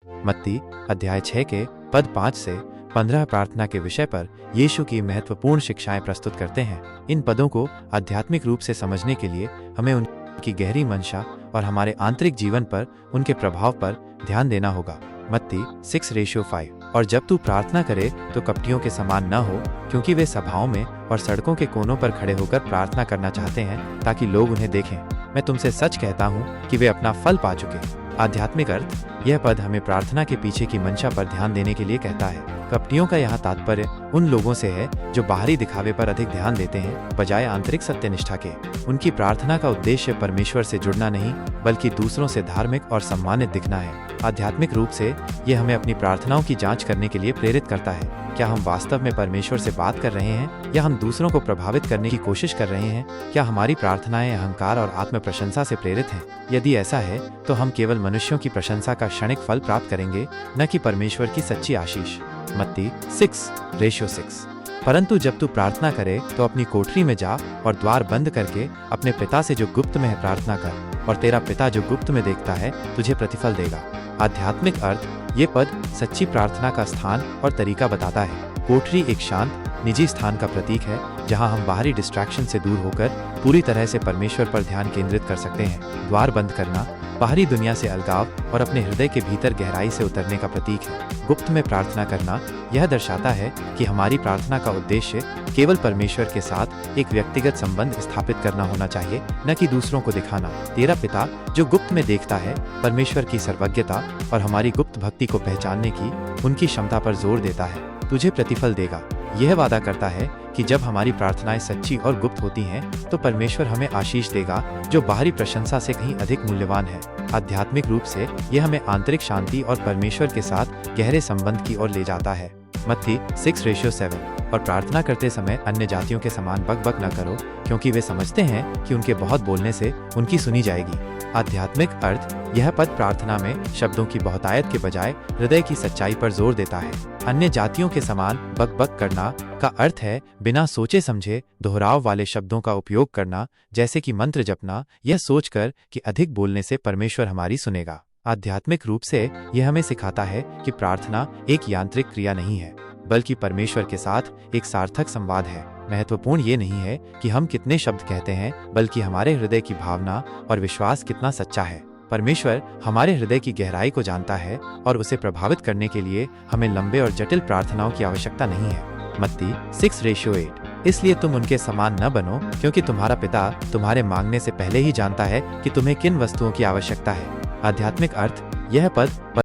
मत्ती अध्याय 6 के पद 5 से 15 प्रार्थना के विषय पर यीशु की महत्वपूर्ण शिक्षाएं प्रस्तुत करते हैं। इन पदों को आध्यात्मिक रूप से समझने के लिए हमें उनकी गहरी मंशा और हमारे आंतरिक जीवन पर उनके प्रभाव पर ध्यान देना होगा। मत्ती 6:5 और जब तू प्रार्थना करे तो कपटियों के समान न हो, क्योंकि वे सभाओं में और सड़कों के कोनों पर खड़े होकर प्रार्थना करना चाहते हैं ताकि लोग उन्हें देखें। मैं तुमसे सच कहता हूँ कि वे अपना फल पा चुके। आध्यात्मिक अर्थ यह पद हमें प्रार्थना के पीछे की मंशा पर ध्यान देने के लिए कहता है। कपटियों का यहाँ तात्पर्य उन लोगों से है जो बाहरी दिखावे पर अधिक ध्यान देते हैं बजाय आंतरिक सत्यनिष्ठा के। उनकी प्रार्थना का उद्देश्य परमेश्वर से जुड़ना नहीं, बल्कि दूसरों से धार्मिक और सम्मानित दिखना है। आध्यात्मिक रूप से यह हमें अपनी प्रार्थनाओं की जांच करने के लिए प्रेरित करता है। क्या हम वास्तव में परमेश्वर से बात कर रहे हैं या हम दूसरों को प्रभावित करने की कोशिश कर रहे हैं? क्या हमारी प्रार्थनाएं अहंकार और आत्म प्रशंसा से प्रेरित हैं? यदि ऐसा है तो हम केवल मनुष्यों की प्रशंसा का क्षणिक फल प्राप्त करेंगे, न कि परमेश्वर की सच्ची आशीष। मत्ती 6:6 परंतु जब तू प्रार्थना करे तो अपनी कोठरी में जा और द्वार बंद करके अपने पिता से जो गुप्त में है प्रार्थना कर, और तेरा पिता जो गुप्त में देखता है तुझे प्रतिफल देगा। आध्यात्मिक अर्थ ये पद सच्ची प्रार्थना का स्थान और तरीका बताता है। कोठरी एक शांत निजी स्थान का प्रतीक है जहां हम बाहरी डिस्ट्रैक्शन से दूर होकर पूरी तरह से परमेश्वर पर ध्यान केंद्रित कर सकते हैं। द्वार बंद करना बाहरी दुनिया से अलगाव और अपने हृदय के भीतर गहराई से उतरने का प्रतीक है। गुप्त में प्रार्थना करना यह दर्शाता है कि हमारी प्रार्थना का उद्देश्य केवल परमेश्वर के साथ एक व्यक्तिगत संबंध स्थापित करना होना चाहिए, न कि दूसरों को दिखाना। तेरा पिता जो गुप्त में देखता है परमेश्वर की सर्वज्ञता और हमारी गुप्त भक्ति को पहचानने की उनकी क्षमता पर जोर देता है। तुझे प्रतिफल देगा यह वादा करता है कि जब हमारी प्रार्थनाएं सच्ची और गुप्त होती हैं तो परमेश्वर हमें आशीष देगा जो बाहरी प्रशंसा से कहीं अधिक मूल्यवान है। आध्यात्मिक रूप से यह हमें आंतरिक शांति और परमेश्वर के साथ गहरे संबंध की ओर ले जाता है। मत्ती 6:7 और प्रार्थना करते समय अन्य जातियों के समान बक न करो, क्योंकि वे समझते हैं कि उनके बहुत बोलने से उनकी सुनी जाएगी। आध्यात्मिक अर्थ यह पद प्रार्थना में शब्दों की बहुतायत के बजाय हृदय की सच्चाई पर जोर देता है। अन्य जातियों के समान बक करना का अर्थ है बिना सोचे समझे दोहराव वाले शब्दों का उपयोग करना, जैसे कि मंत्र जपना, यह सोचकर कि अधिक बोलने से परमेश्वर हमारी सुनेगा। आध्यात्मिक रूप से यह हमें सिखाता है कि प्रार्थना एक यांत्रिक क्रिया नहीं है, बल्कि परमेश्वर के साथ एक सार्थक संवाद है। महत्वपूर्ण ये नहीं है कि हम कितने शब्द कहते हैं, बल्कि हमारे हृदय की भावना और विश्वास कितना सच्चा है। परमेश्वर हमारे हृदय की गहराई को जानता है और उसे प्रभावित करने के लिए हमें लंबे और जटिल प्रार्थनाओं की आवश्यकता नहीं है। मत्ती 6:8 इसलिए तुम उनके समान न बनो, क्योंकि तुम्हारा पिता तुम्हारे मांगने से पहले ही जानता है कि तुम्हें किन वस्तुओं की आवश्यकता है। आध्यात्मिक अर्थ यह पद